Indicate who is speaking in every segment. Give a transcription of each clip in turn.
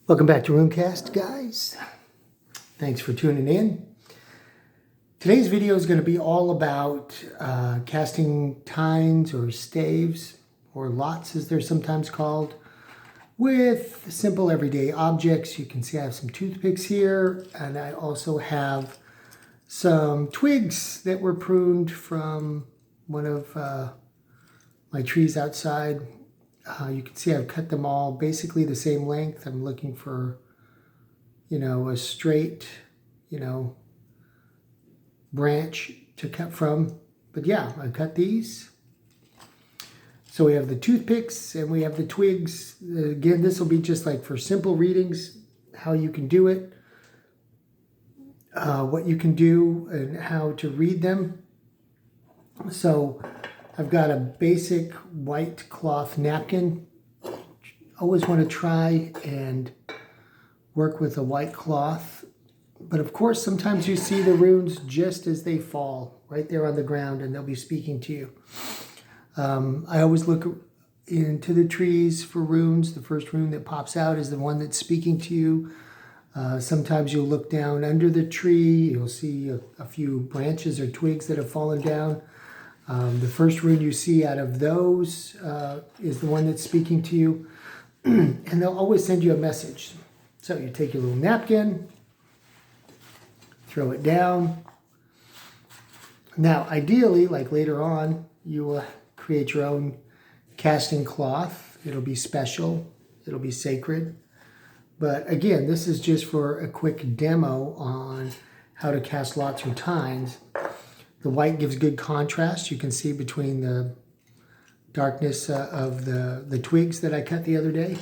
Speaker 1: Welcome back to Runecast, guys. Thanks for tuning in. Today's video is going to be all about casting tines or staves, or lots as they're sometimes called, with simple everyday objects. You can see I have some toothpicks here, and I also have some twigs that were pruned from one of my trees outside. You can see I've cut them all basically the same length. I'm looking for, a straight, branch to cut from. But yeah, I cut these. So we have the toothpicks and we have the twigs. Again, this will be just like for simple readings, how you can do it, what you can do, and how to read them. So I've got a basic white cloth napkin. Always want to try and work with a white cloth. But of course, sometimes you see the runes just as they fall, right there on the ground, and they'll be speaking to you. I always look into the trees for runes. The first rune that pops out is the one that's speaking to you. Sometimes you'll look down under the tree. You'll see a few branches or twigs that have fallen down. The first rune you see out of those is the one that's speaking to you. And they'll always send you a message. So you take your little napkin, throw it down. Now, ideally, like later on, you will create your own casting cloth. It'll be special. It'll be sacred. But again, this is just for a quick demo on how to cast lots or tines. The white gives good contrast. You can see between the darkness of the twigs that I cut the other day.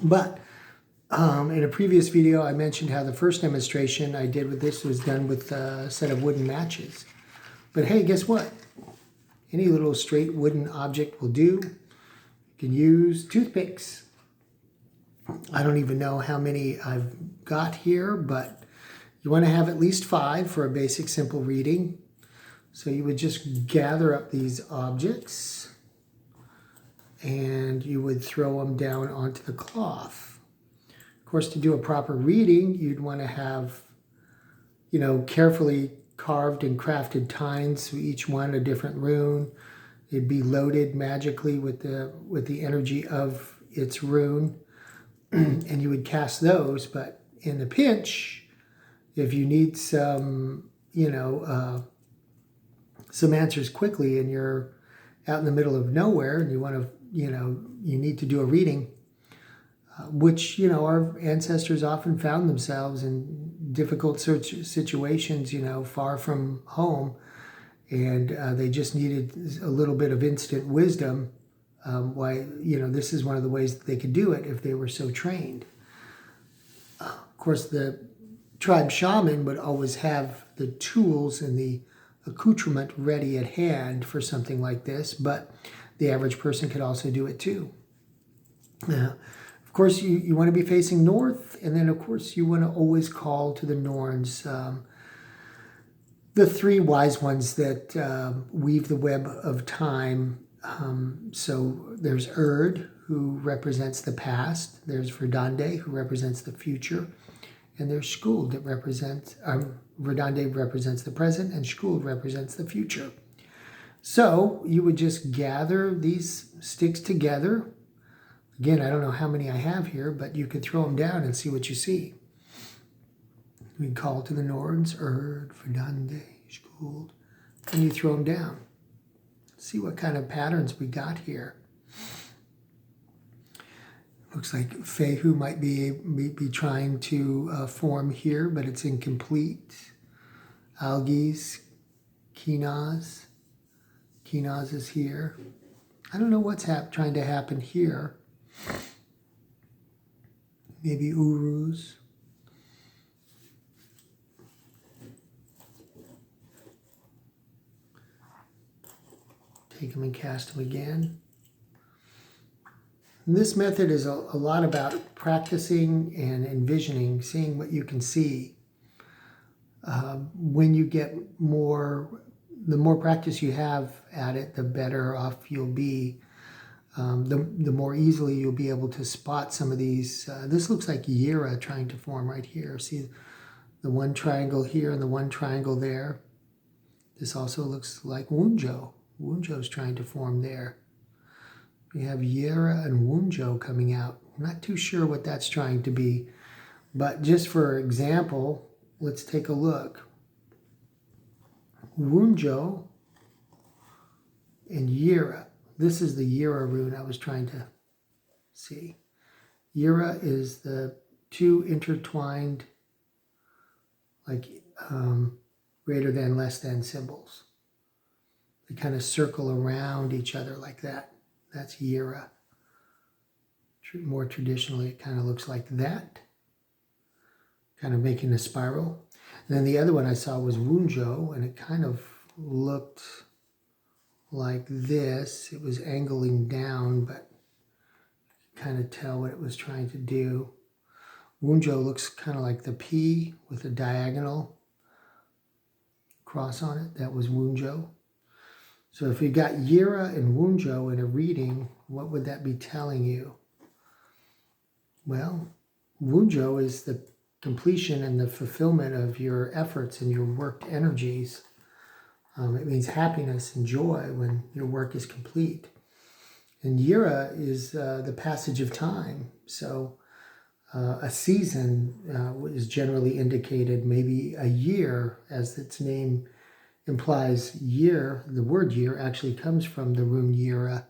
Speaker 1: But in a previous video, I mentioned how the first demonstration I did with this was done with a set of wooden matches. But hey, guess what? Any little straight wooden object will do. You can use toothpicks. I don't even know how many I've got here, but you want to have at least 5 for a basic simple reading. So you would just gather up these objects and you would throw them down onto the cloth. Of course, to do a proper reading, you'd want to have, carefully carved and crafted tines, so each one a different rune. It'd be loaded magically with the energy of its rune, and you would cast those. But in a pinch, if you need some, some answers quickly and you're out in the middle of nowhere and you want to, you need to do a reading, which, our ancestors often found themselves in difficult situations, far from home, and they just needed a little bit of instant wisdom. This is one of the ways that they could do it if they were so trained. Of course, the tribe shaman would always have the tools and the accoutrement ready at hand for something like this, but the average person could also do it too. Of course, you want to be facing north, and then of course you want to always call to the Norns, the 3 wise ones that weave the web of time. So there's Erd, who represents the past. There's Verdande, who represents the future. And there's Skuld that represents, Verdande represents the present, and Skuld represents the future. So you would just gather these sticks together. Again, I don't know how many I have here, but you could throw them down and see what you see. We call to the Norns, Erd, Verdande, Skuld, and you throw them down. See what kind of patterns we got here. Looks like Fehu might be trying to form here, but it's incomplete. Algies, Kinaz. Kinaz is here. I don't know what's trying to happen here. Maybe Urus. Take them and cast them again. And this method is a lot about practicing and envisioning, seeing what you can see. When you get the more practice you have at it, the better off you'll be. the more easily you'll be able to spot some of these. This looks like Yira trying to form right here. See the one triangle here and the one triangle there. This also looks like Wunjo. Wunjo's trying to form there. We have Yira and Wunjo coming out. I'm not too sure what that's trying to be, but just for example, let's take a look. Wunjo and Yira. This is the Yira rune I was trying to see. Yira is the two intertwined, like greater than, less than symbols. They kind of circle around each other like that. That's Yira. More traditionally, it kind of looks like that, kind of making a spiral. And then the other one I saw was Wunjo, and it kind of looked like this. It was angling down, but kind of tell what it was trying to do. Wunjo looks kind of like the P with a diagonal cross on it. That was Wunjo. So if you got Yira and Wunjo in a reading, what would that be telling you? Well, Wunjo is the completion and the fulfillment of your efforts and your worked energies. It means happiness and joy when your work is complete. And Yira is the passage of time. So a season is generally indicated, maybe a year, as its name implies. Year, the word year actually comes from the rune Yira.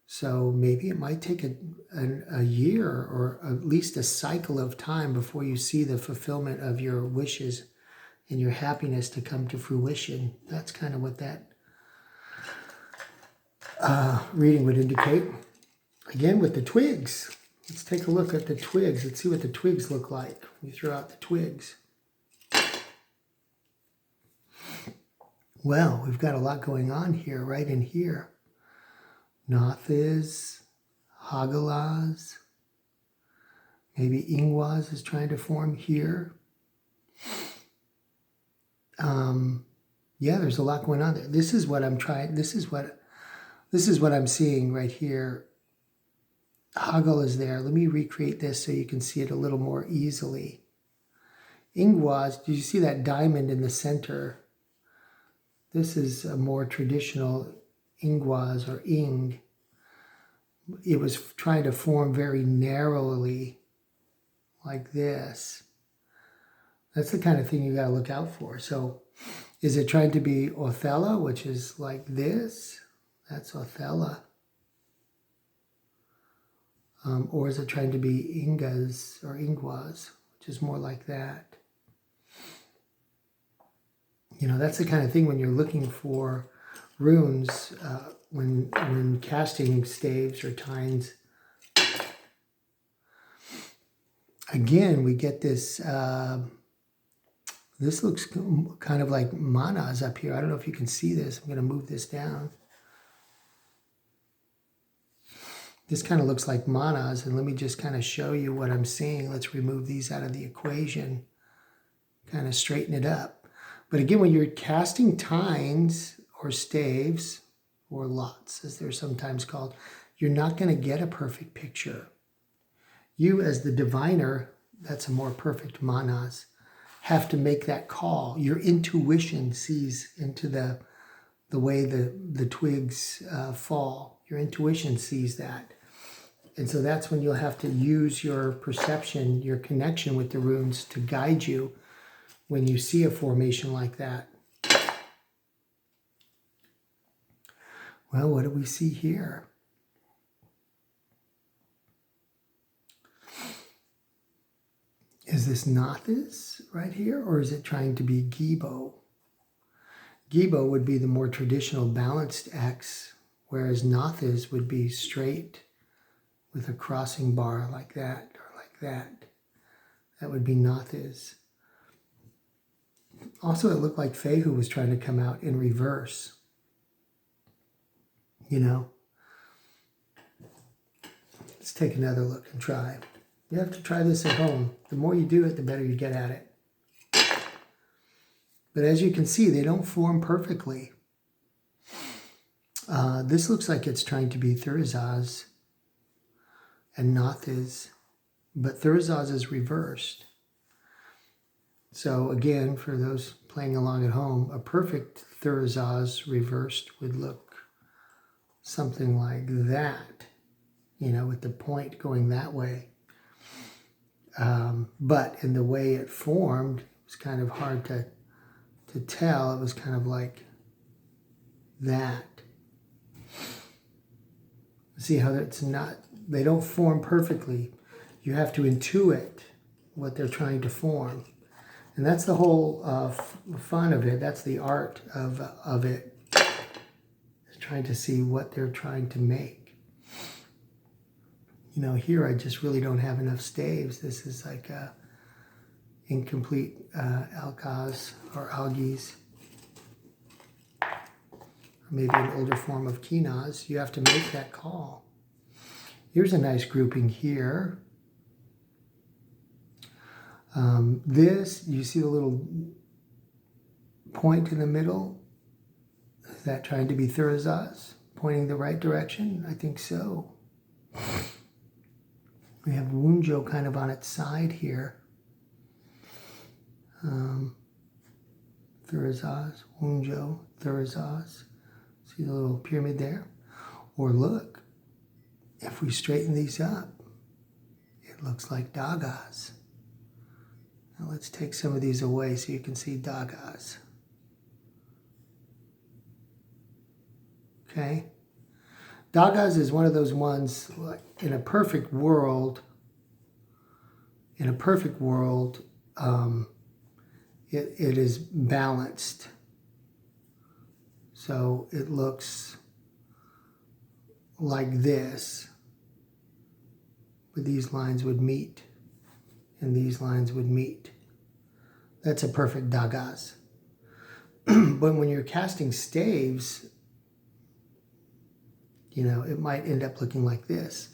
Speaker 1: So maybe it might take a year or at least a cycle of time before you see the fulfillment of your wishes and your happiness to come to fruition. That's kind of what that reading would indicate. Again, with the twigs. Let's take a look at the twigs. Let's see what the twigs look like. We throw out the twigs. Well, we've got a lot going on here, right in here. Nothiz, Hagalaz, maybe Ingwaz is trying to form here. Yeah, there's a lot going on there. This is what I'm trying, this is what I'm seeing right here. Hagal is there. Let me recreate this so you can see it a little more easily. Ingwaz, did you see that diamond in the center? This is a more traditional Ingwaz or Ing. It was trying to form very narrowly like this. That's the kind of thing you got to look out for. So is it trying to be Othello, which is like this? That's Othello. Or is it trying to be Ingaz or Ingwaz, which is more like that? You know, that's the kind of thing when you're looking for runes, when casting staves or tines. Again, we get this, this looks kind of like manas up here. I don't know if you can see this. I'm going to move this down. This kind of looks like manas, and let me just kind of show you what I'm seeing. Let's remove these out of the equation, kind of straighten it up. But again, when you're casting tines or staves, or lots, as they're sometimes called, you're not going to get a perfect picture. You, as the diviner, that's a more perfect manas, have to make that call. Your intuition sees into the way the twigs fall. Your intuition sees that. And so that's when you'll have to use your perception, your connection with the runes to guide you when you see a formation like that. Well, what do we see here? Is this Nothiz right here, or is it trying to be Gibo? Gibo would be the more traditional balanced X, whereas Nothiz would be straight with a crossing bar like that, or like that. That would be Nothiz. Also, it looked like Fehu was trying to come out in reverse. You know? Let's take another look and try. You have to try this at home. The more you do it, the better you get at it. But as you can see, they don't form perfectly. This looks like it's trying to be Thurizaz and Nothiz, but Thurizaz is reversed. So again, for those playing along at home, a perfect Thurizaz reversed would look something like that, you know, with the point going that way. But in the way it formed, it was kind of hard to tell. It was kind of like that. See how it's not, they don't form perfectly. You have to intuit what they're trying to form. And that's the whole fun of it. That's the art of it. Is trying to see what they're trying to make. You know, here I just really don't have enough staves. This is like a incomplete algaz or algaes. Or maybe an older form of quinaz. You have to make that call. Here's a nice grouping here. This, you see the little point in the middle? Is that trying to be Thurizaz? Pointing the right direction? I think so. We have Wunjo kind of on its side here. Thurizaz, Wunjo, Thurizaz. See the little pyramid there? Or look, if we straighten these up, it looks like Dagaz. Now let's take some of these away so you can see Dagaz. Okay? Dagaz is one of those ones, like in a perfect world, it is balanced. So it looks like this, but these lines would meet and these lines would meet. That's a perfect Dagaz. But when you're casting staves, you know, it might end up looking like this.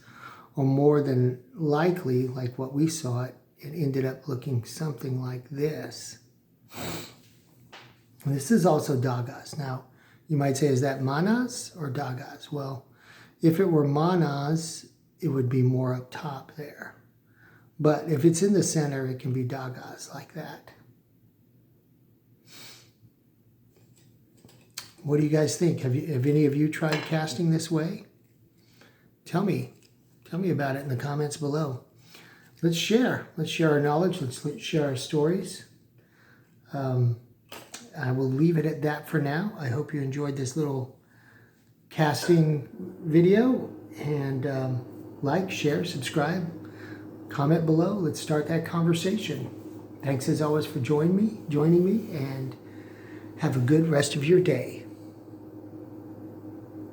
Speaker 1: Or more than likely, like what we saw, it ended up looking something like this. And this is also Dagaz. Now, you might say, is that Manaz or Dagaz? Well, if it were Manaz, it would be more up top there. But if it's in the center, it can be Dagaz like that. What do you guys think? Have any of you tried casting this way? Tell me about it in the comments below. Let's share our knowledge. Let's share our stories. I will leave it at that for now. I hope you enjoyed this little casting video, and like, share, subscribe, comment below. Let's start that conversation. Thanks as always for joining me, and have a good rest of your day.